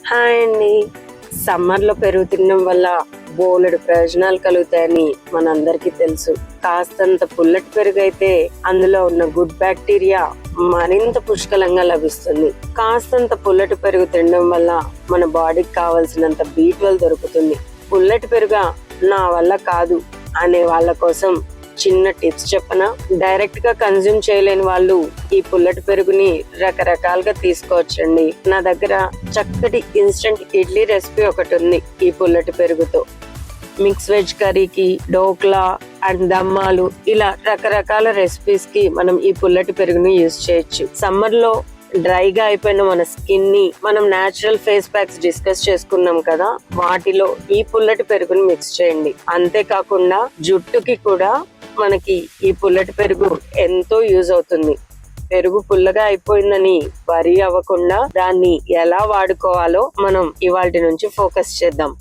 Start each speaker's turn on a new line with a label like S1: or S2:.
S1: Hi అండి. సమ్మర్లో పెరుగు తినడం వల్ల బోలెడు ప్రయోజనాలు కలుగుతాయని మనందరికీ తెలుసు. కాస్తంత పుల్లటి పెరుగు అయితే అందులో ఉన్న గుడ్ బ్యాక్టీరియా మరింత పుష్కలంగా లభిస్తుంది. కాస్తంత పుల్లటి పెరుగు తినడం వల్ల మన బాడీకి కావలసినంత B12 దొరుకుతుంది. పుల్లటి పెరుగా నా వల్ల కాదు అనే వాళ్ళ కోసం చిన్న టిప్స్ చెప్పనా? డైరెక్ట్ గా కన్జ్యూమ్ చేయలేని వాళ్ళు ఈ పుల్లటి పెరుగుని రకరకాలుగా తీసుకోవచ్చండి. నా దగ్గర చక్కటి ఇన్స్టెంట్ ఇడ్లీ రెసిపీ ఒకటి ఉంది. ఈ పుల్లటి పెరుగుతో మిక్స్ వెజ్ కర్రీకి, డోక్లా అండ్ దమ్మాలు ఇలా రకరకాల రెసిపీస్ కి మనం ఈ పుల్లటి పెరుగుని యూజ్ చేయొచ్చు. సమ్మర్ లో డ్రైగా అయిపోయిన మన స్కిన్ ని మనం నేచురల్ ఫేస్ ప్యాక్స్ డిస్కస్ చేసుకున్నాం కదా, వాటిలో ఈ పుల్లటి పెరుగుని మిక్స్ చేయండి. అంతేకాకుండా జుట్టుకి కూడా మనకి ఈ పుల్లటి పెరుగు ఎంతో యూజ్ అవుతుంది. పెరుగు పుల్లగా అయిపోయిందని వరి అవ్వకుండా దాన్ని ఎలా వాడుకోవాలో మనం ఇవాల్టి నుంచి ఫోకస్ చేద్దాం.